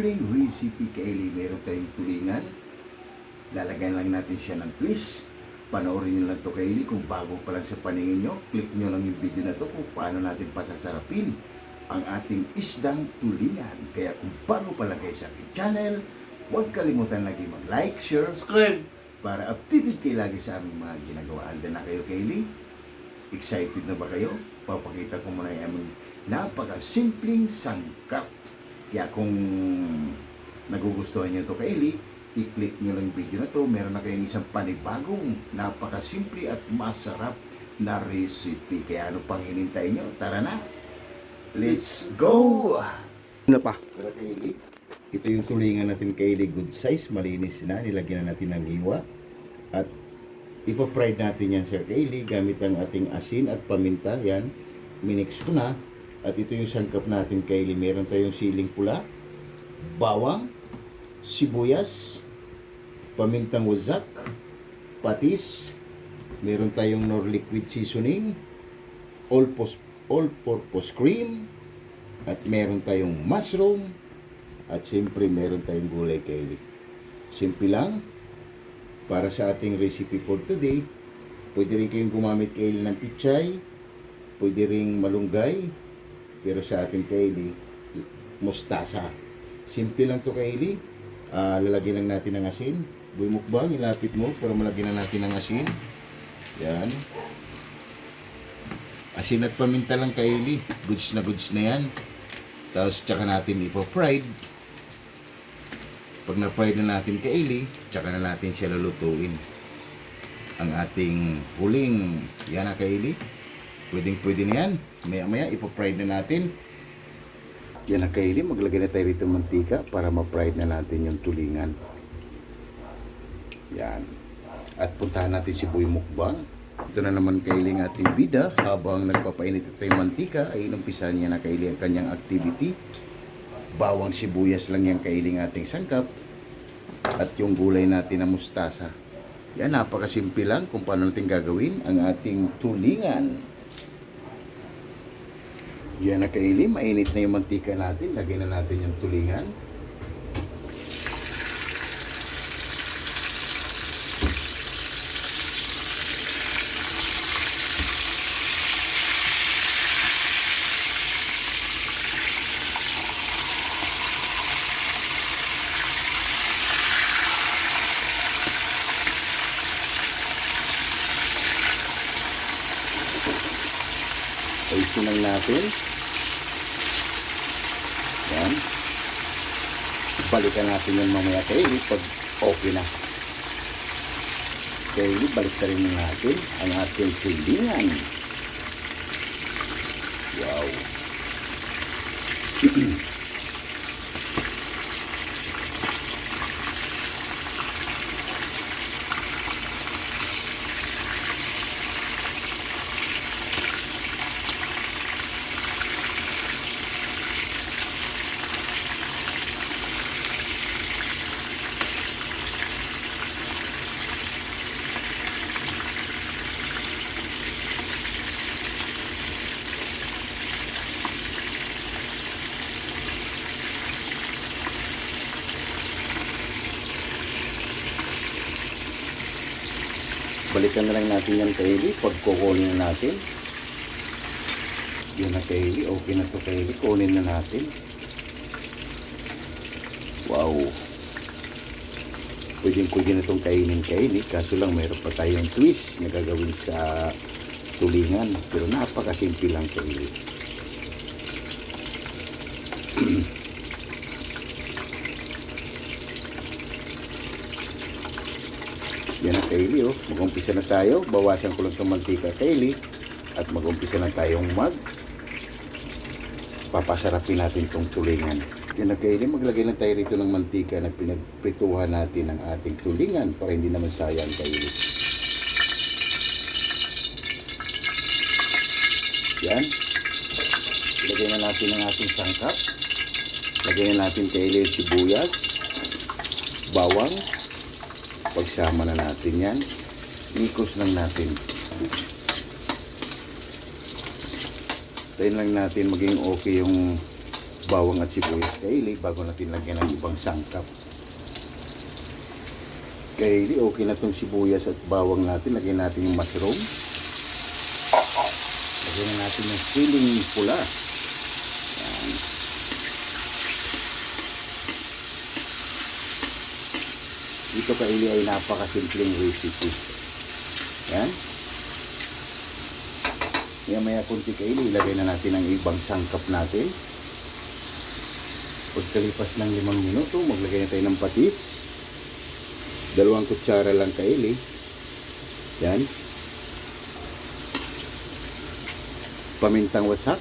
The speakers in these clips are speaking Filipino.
simpleng recipe Kaili. Meron tayong tulingan. Lalagyan lang natin siya ng twist. Panoorin nyo lang to Kaili. Kung bago pa lang sa paningin nyo, click nyo lang yung video na to kung paano natin pasasarapin ang ating isdang tulingan. Kaya kung bago pa lang kayo sa aking channel, huwag kalimutan lagi mag-like, share, subscribe para updated kayo lagi sa aming mga ginagawa. Handa na kayo Kaili? Excited na ba kayo? Papakita ko muna yung aming napakasimpleng sangkap. Kaya kung nagugustuhan nyo ito Kaili, i-click nyo lang yung video na to. Meron na kayong isang panibagong, napakasimple at masarap na recipe. Kaya ano pang hinintay nyo? Tara na! Let's go! Ano pa? Tara Kaili, ito yung tulingan natin Kaili. Good size, malinis na. Nilagyan na natin ng hiwa. At ipa-fried natin yan Sir Kaili gamit ang ating asin at paminta. Yan, minix ko na. At ito yung sangkap natin Kaili. Meron tayong siling pula, bawang, sibuyas, pamintang wazak, patis, meron tayong nor liquid seasoning, all-purpose cream, at meron tayong mushroom, at siyempre meron tayong gulay Kaili. Simple lang. Para sa ating recipe for today, pwede rin kayong gumamit Kaili ng pichay, pwede rin malunggay, pero sa ating Kaili, mustasa. Simple lang to Kaili. Lalagyan lang natin ng asin. Boy mukbang, ilapit mo para malagyan na natin ng asin. Yan. Asin at paminta lang Kaili. Goods na yan. Tapos tsaka natin ipo-fried. Pag na-fried na natin Kaili, tsaka na natin siya lulutuin. Ang ating huling, yan na Kaili. Pwede na yan. Maya ipo-fried na natin. Yan na Kaili, maglagay na tayo rito ng mantika para ma-fried na natin yung tulingan. Yan. At puntahan natin si Boy Mukbang. Ito na naman Kaili ng ating bida. Habang nagpapainit ito yung mantika, ay inumpisahan niya na Kaili ang kanyang activity. Bawang sibuyas lang yung Kaili ng ating sangkap. At yung gulay natin na mustasa. Yan, napakasimple lang kung paano natin gagawin ang ating tulingan. Yan na Kaili, mainit na yung mantika natin. Lagyan na natin yung tulingan. Ayusin lang natin. Yan. Balikan natin yung mamaya Kaili pag okay na. Kaili, balik na rin natin ang ating tulingan. Wow. Balikan na lang natin yan Kaili pag kukunin na natin. Yun na Kaili, okay na to Kaili, kunin na natin. Wow, pwede na itong kainin Kaili, kaso lang mayroon pa tayong twist na gagawin sa tulingan, pero napakasimple lang Kaili. Yan na Kaili, oh. Mag-umpisa na tayo. Bawasan ko lang itong mantika Kaili. At mag-umpisa na tayong papasarapin natin itong tulingan. Yan na Kaili, maglagay na tayo rito ng mantika na pinagprituhan natin ng ating tulingan para hindi naman sayang Kaili. Yan. Ilagay na natin ang ating sangkap. Lagay na natin Kaili sibuyas, bawang. Pagsama na natin yan, ikos lang natin. Tayin lang natin maging okay yung bawang at sibuyas kaili bago natin lagyan ng ibang sangkap. Kaili, okay na itong sibuyas at bawang natin. Lagyan natin yung mushroom. Lagyan na natin yung siling pula. Yan. Ito kaili ay napakasimpleng recipe. Yan. Maya kunti kaili, ilagay na natin ang ibang sangkap natin. Pagkalipas ng 5 minuto, maglagay na tayo ng patis. 2 kutsara lang kaili. Yan. Pamintang wasak.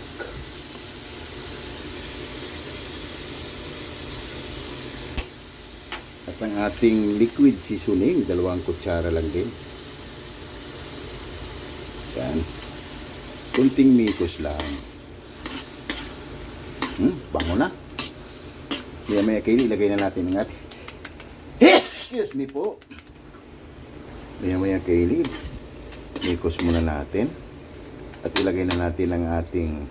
At ang ating liquid seasoning, 2 kutsara lang din. Yan. Kunting mikos lang. Bango na. Maya kaili, ilagay na natin ang ating excuse me po. Maya kaili, mikos muna natin. At ilagay na natin ang ating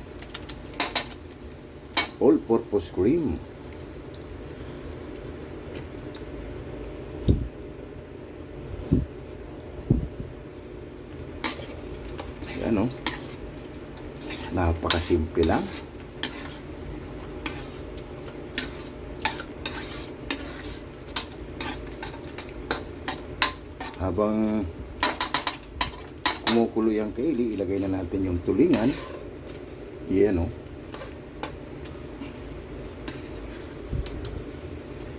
all-purpose cream. Yan o. Napakasimple lang. Habang kumukulo yung kaili, ilagay na natin yung tulingan. Yan o.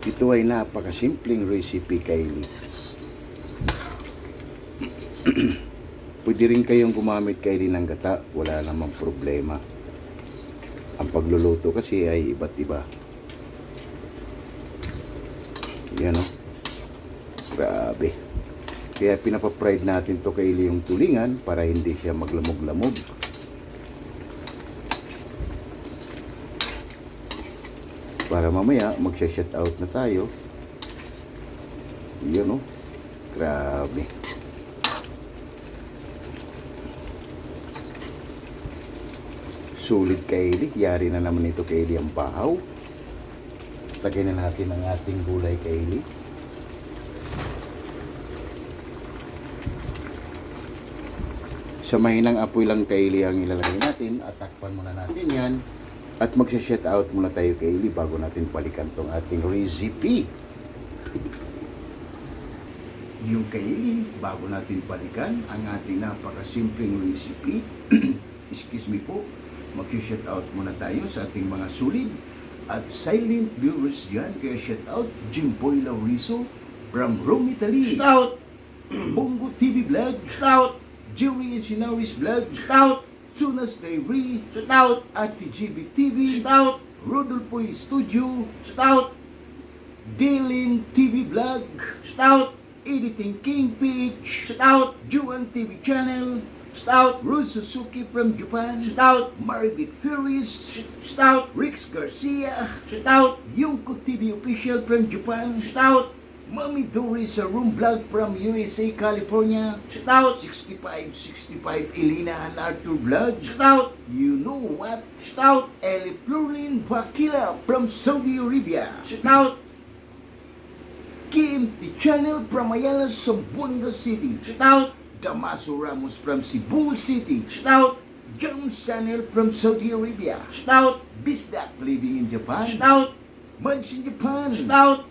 Ito ay napakasimpleng recipe kaili. Pwede rin kayong gumamit kaili ng gata. Wala namang problema. Ang pagluluto kasi ay iba't iba. Yan o. Grabe. Kaya pinapapride natin to kaili yung tulingan para hindi siya maglamog-lamog. Para mamaya magsha-shut out na tayo. Yun o. Grabe. Sulit kaili. Yari na naman ito kaili ang bahaw. Lagay na natin ang ating gulay kaili. Sa mahinang apoy lang kaili ang ilalagay natin at takpan muna natin yan at magsha-shut out muna tayo kaili bago natin balikan tong ating recipe. Yung kaili, bago natin balikan ang ating napakasimpleng recipe, excuse me po, magsha-shut out muna tayo sa ating mga sulid at silent viewers dyan. Kaya shout out Jimboy Lauriso from Rome, Italy. Shout out Bongo TV Vlog. Shout out Jerry Sinaris Vlog. Shout out Tunas Diary. Shout out Ate GB TV. Shout out Rodolfo Studio. Shout out Dylan TV Vlog. Shout out Editing King Peach. Shout out Juan TV Channel. Shout out Rose Suzuki from Japan. Shout out Marvic Furies. Shout out Rix Garcia. Shout out Yungko TV Official from Japan. Shout out Mami Dory sa Room Vlog from USA, California. Shout out 6565 Elena and Arthur Vlog. Shout out You know what? Shout out Eli Plurin Bakila from Saudi Arabia. Shout out KMT Channel from Ayala, Zamboanga City. Shout out Damaso Ramos from Cebu City. Shout out Jones Channel from Saudi Arabia. Shout out Bisdak living in Japan. Shout out Mads in Japan. Shout out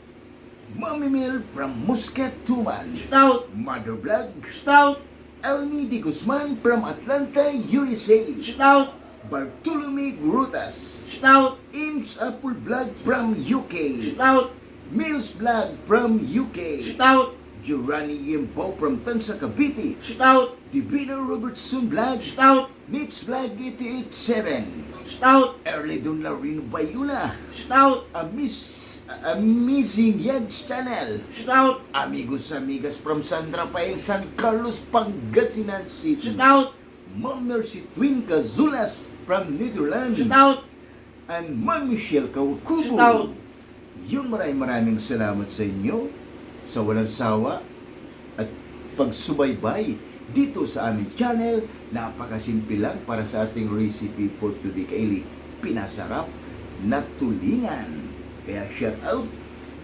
Mami Mel from Muscat, Tuman. Shout out Mother Vlog. Shout out Elmi Di Guzman from Atlanta, USA. Shout out Bartolome Grutas. Shout out Ames Apple Vlog from UK. Shout out Mills Vlog from UK. Shout out Jurani Yempo from Tansa, Cavite. Shout out Divina Robertson Vlog. Shout out Nits Vlog 887. Shout out Early Don Larino Bayula. Shout out Amazing Yags Channel. Shout out Amigos Amigas from San Rafael, San Carlos, Pangasinan City. Shout out Ma'am Mercy Twin Cazulas from Netherlands. Shout out And Ma'am Michelle Kaukubo. Shout out Yun, maraming salamat sa inyo sa walang sawa at pagsubaybay dito sa aming channel. Napakasimple lang para sa ating recipe for today kaili. Pinasarap, na tulingan. Kaya shout out,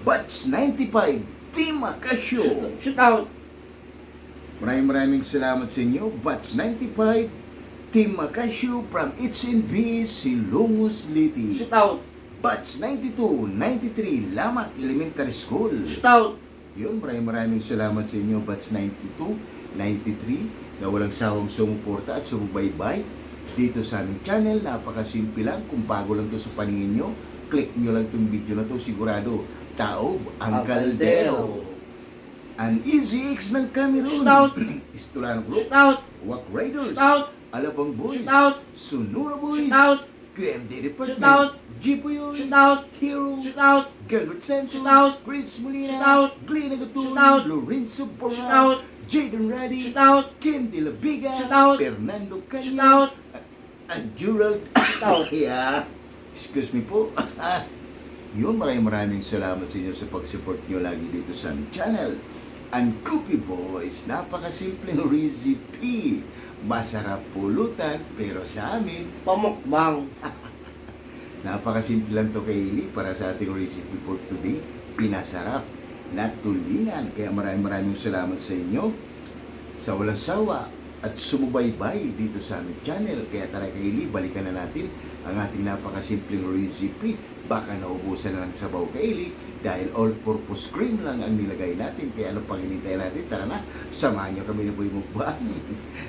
Bats 95, Team Acasio. Shoot out. Maraming salamat sa inyo, Bats 95, Team Acasio from HNB Silongos Liti. Shoot out. Bats 92, 93, Lamak Elementary School. Shoot out. Yun, maraming salamat sa inyo, Bats 92, 93, na walang sawang sumuporta at sumubaybay dito sa aming channel. Napakasimple lang. Kung bago lang to sa paningin nyo, click nyo lang itong video na to. Sigurado, taob ang kaldero. An Easy X ng Cameroon. Shoot out. Istulan Group. Shoot out. Wak Raiders. Shoot out. Alabang Boys. Shoot out. Sunura Boys. Shoot out. QMD Department. Shoot out. Jipoy. Shoot out. Hero. Shoot out. Gilbert Santos. Shoot out. Chris Molina. Shoot out. Glenn Agatun. Shoot out. Lorenzo Porra. Shoot out. Jaden Raddy. Shoot out. Kim De La Vega. Shoot out. Fernando Kanya. Shoot out. And Gerald. out. Yeah. Excuse me po. Yun, maraming salamat sa inyo sa pag-support nyo lagi dito sa aming channel. And Cookie Boys, napakasimpleng recipe. Masarap pulutan, pero sa amin, Pamukbang. napakasimple lang to kay Ili para sa ating recipe for today. Pinasarap na tulingan. Kaya maraming salamat sa inyo sa walang sawa at sumubaybay dito sa aming channel. Kaya tara kay Ili, balikan na natin ang ating napakasimpleng recipe. Baka naubusan na ng sabaw kay Ili dahil all-purpose cream lang ang nilagay natin. Kaya ano pang hinintay natin? Tara na, samahan nyo kami na buhay mukbang.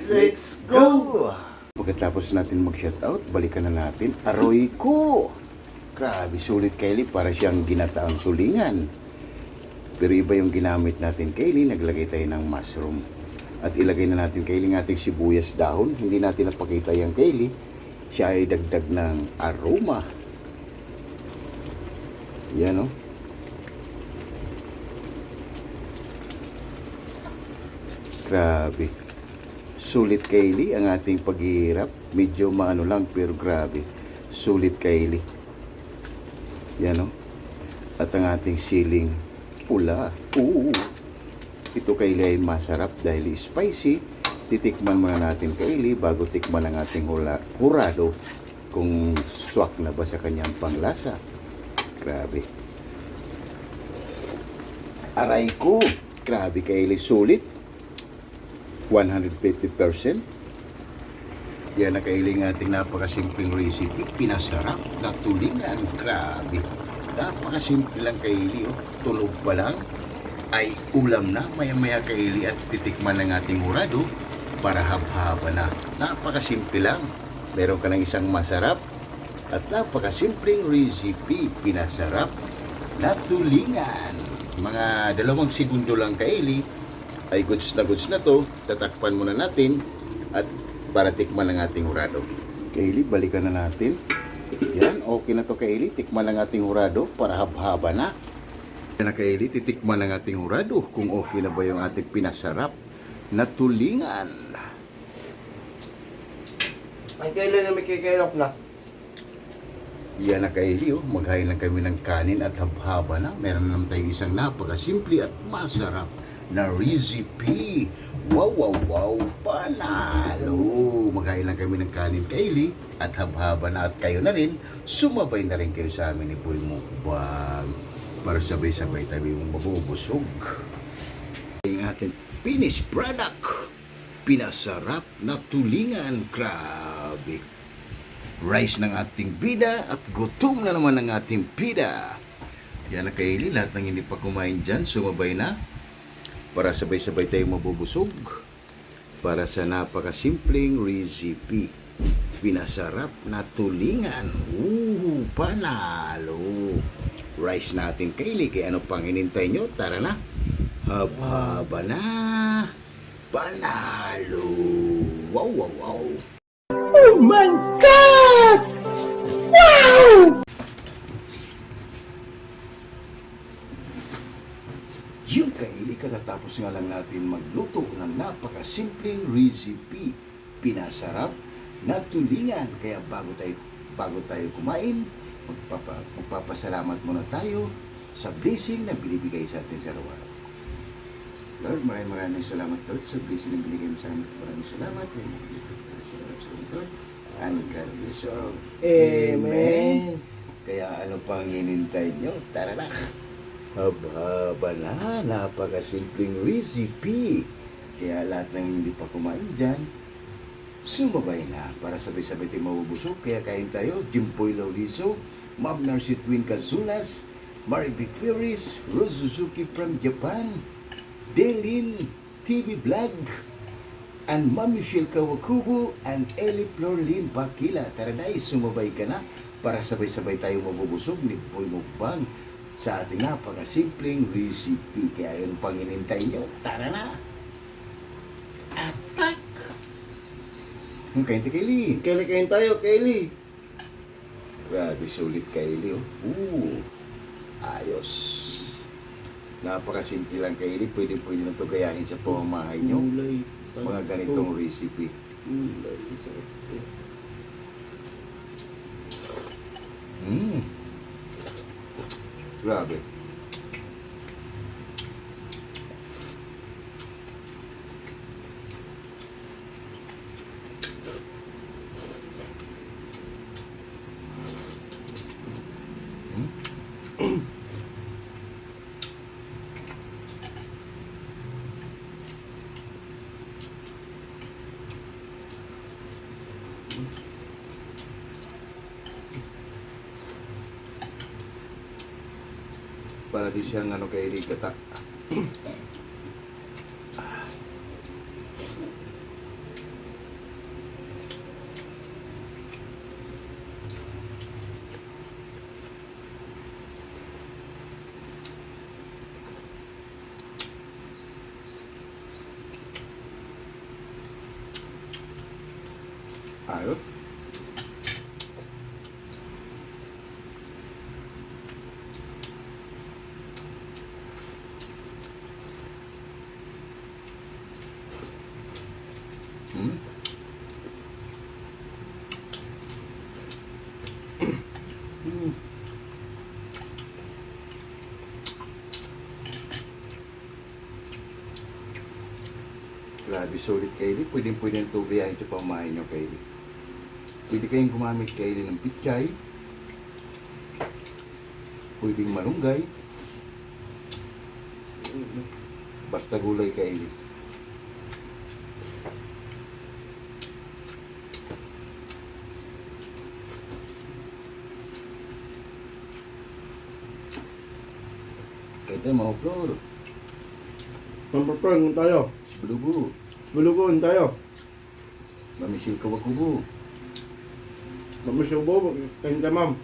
Let's go! Pagkatapos natin mag-shoutout, balikan na natin. Aroy ko! Grabe, sulit Kylie, para siyang ginataang tulingan. Pero iba yung ginamit natin Kylie, naglagay tayo ng mushroom. At ilagay na natin Kylie ng ating sibuyas dahon. Hindi natin napakita yung Kylie. Siya ay dagdag ng aroma. Yan o. Grabe. Sulit Kylie ang ating paghihirap. Medyo maano lang pero grabe. Sulit Kylie. Yan o. At ang ating siling pula. Oo. Ito Kylie ay masarap dahil spicy. Titikman muna natin Kylie bago tikman ang ating hurado kung swak na ba sa kanyang panglasa. Grabe. Aray ko. Grabe Kylie, sulit. 150%. Yan na Kylie ng ating napakasimpleng recipe. Pinasarap na tulingan. Grabe. Napakasimple lang Kylie. Oh. Tunog pa lang ay ulam na. Maya-maya Kylie at titikman ng ating hurado para haba-haba na. Napakasimple lang. Meron ka ng isang masarap at napakasimpleng recipe. Pinasarap na tulingan. Mga 2 segundo lang Kylie ay goods na to. Tatakpan muna natin at para tikman ang ating hurado. Kylie, balikan na natin. Yan, okay na to Kylie. Tikman ang ating hurado para haba-haba na. Yan na Kylie, titikman ang ating hurado kung okay na ba yung ating pinasarap na tulingan. Ay, kailan na may kikailok na? Yan na Kylie, oh. Maghain lang kami ng kanin at haba na. Meron naman tayong isang napakasimple at masarap na recipe. Wow, panalo. Maghain lang kami ng kanin Kylie at haba na at kayo na rin. Sumabay na rin kayo sa amin ni Boy Mukbang para sabay-sabay tayo mong mabubusog. Yung ating finished product. Pinasarap na tulingan. Grabe. Rice ng ating bida at gutom na naman ng ating bida. Yan na Kylie, lahat ng hindi pa kumain dyan, sumabay na para sabay-sabay tayong mabubusog para sa napakasimpleng recipe. Pinasarap na tulingan. Panalo. Rice natin Kylie, kaya ano pang hinintay nyo? Tara na. Haba na. Panalo. Wow. Oh my God! Wow! Yung Kylie, katatapos nga lang natin magluto ng napakasimpleng recipe. Pinasarap na tulingan. Kaya bago tayo kumain, magpapasalamat muna tayo sa blessing na binibigay sa atin sa araw-araw. Lord, maraming salamat Lord sa blessing na binigay mo sa amin. Maraming salamat. Salamat Lord. And God bless all. Amen. Kaya ano pang hinintay nyo? Tara na! Haba na, napakasimpleng recipe. Kaya lahat ng hindi pa kumain dyan, sumabay na para sabay-sabay tayo mabubusog. Kaya kain tayo, Jimpoy Lauliso, Ma'am Mercy Twin Casulas, Marivic Ferris, Rose Suzuki from Japan, Delin TV Vlog, and Ma'am Michelle Kawakubo, and Ellie Florlin Bakila. Tara na, sumabay ka na para sabay-sabay tayo mabubusog ni Boy Mukbang sa ating napakasimpleng recipe. Kaya yun pang inintay nyo, tara na! Attack! Kain tayo, Kaylee. Kain tayo, Kaylee. Grabe, sulit, Kaylee. Ayos. Napakasimple lang, Kaylee. Pwede na ito gayahin sa pamamahay nyo. Gulay. Mga ganitong recipe. Gulay. Grabe. Para di siyang kay Rikata. Ayos. Grabe, solid, Kaylee. Pwede ito gayahin sa pamahay nyo, Kaylee. Pwede kayong gumamit, Kaylee, ng pichay. Pwedeng malunggay. Basta gulay, Kaylee. Kaya tayo, mga flor. Pampapang tayo. Bulubu. Bulugon tayo. Mamisil Kawakubo. Mamasubo. Kain ka, ma'am.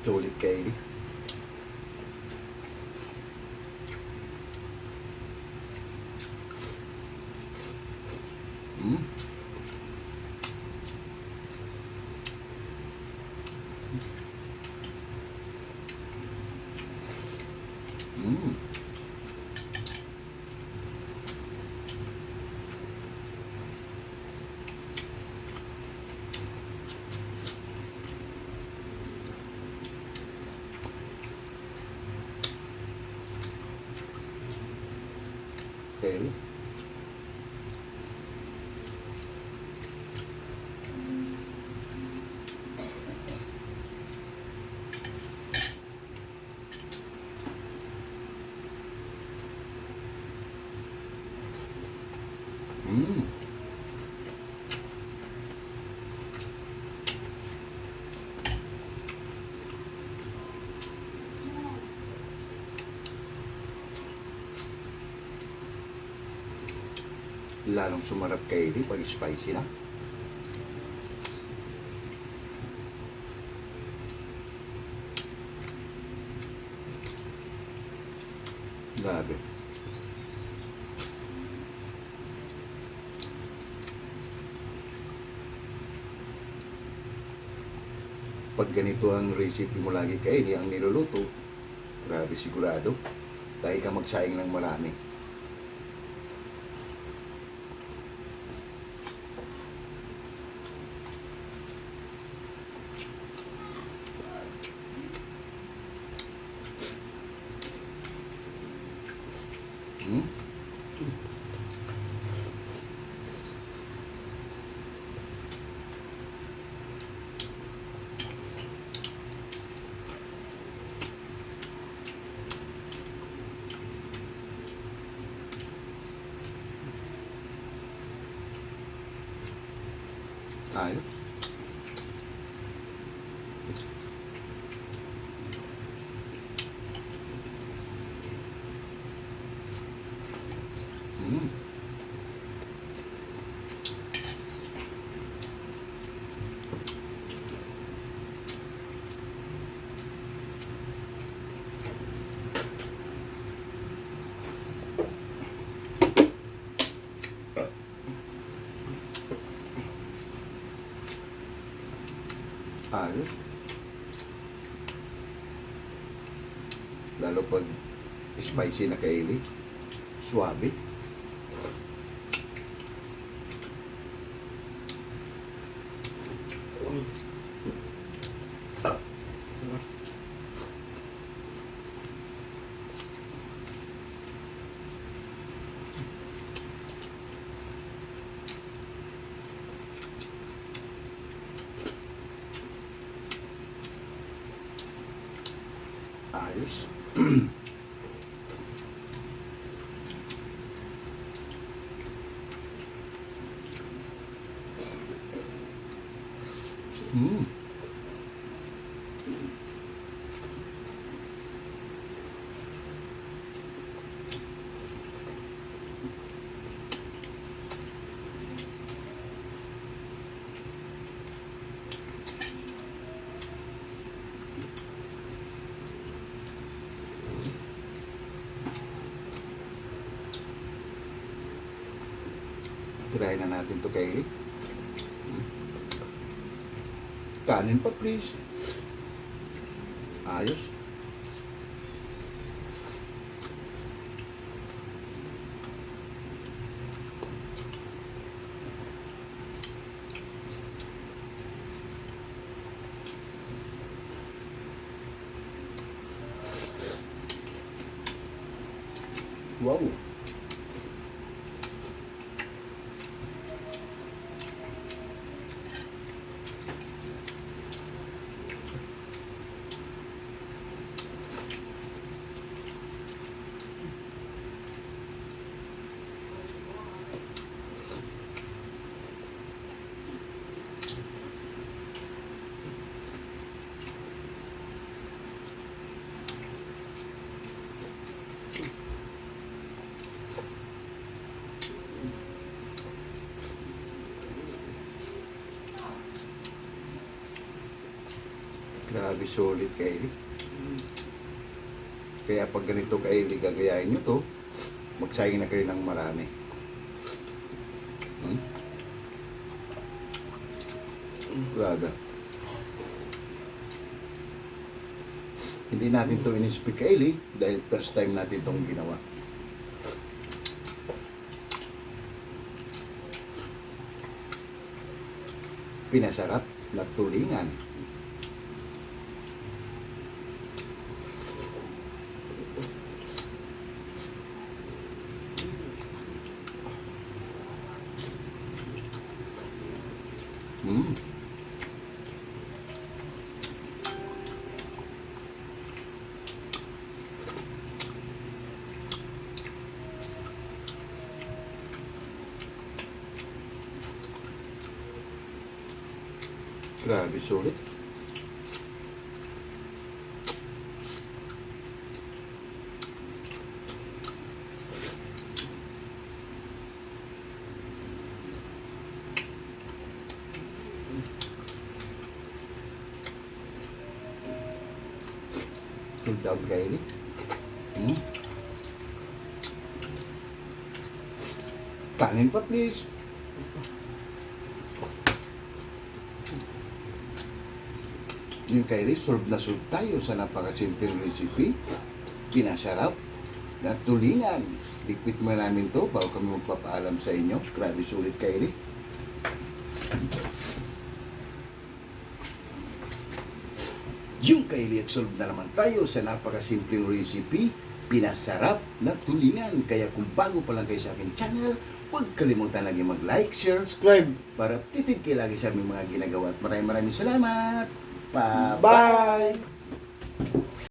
Solid, Kaylee. Okay. Lalong sumarap Kaylee pag spicy na. Grabe. Pag ganito ang recipe mo lagi, Kaylee, ang niluluto, grabe, sigurado tayo ka magsaing ng marami. Hmm? Ayos. Hmm. Ayos. Lalo pag spicy na kaili. Suwabe. Sarap. Ayos. Hmm. Tirahin na natin to kay Eric. Kanin pa please. Ayos. Wow. Grabe solid kaili. Kaya pag ganito kaili gagayain nyo to, magsayang na kayo ng marami. Hmm? Grabe. Hindi natin to in-speak kaili dahil first time natin itong ginawa. Pinasarap na tulingan. Mm. Grabe sulit. Cool down kayo ni. Hmm? Kanin pa please. Yung kaili, solve na solve tayo sa napakasimpleng recipe. Pinasarap na tulingan. Liquid mo namin to bago kami magpapaalam sa inyo. Grabe sulit kaili. Yung kaili at solve na naman tayo sa napakasimpleng recipe. pinasarap na tulingan. Kaya kung bago pa lang kayo sa aking channel, huwag kalimutan lagi mag-like, share, Subscribe. para titid kayo lagi sa aming mga ginagawa. At maraming salamat. Bye-bye! Bye!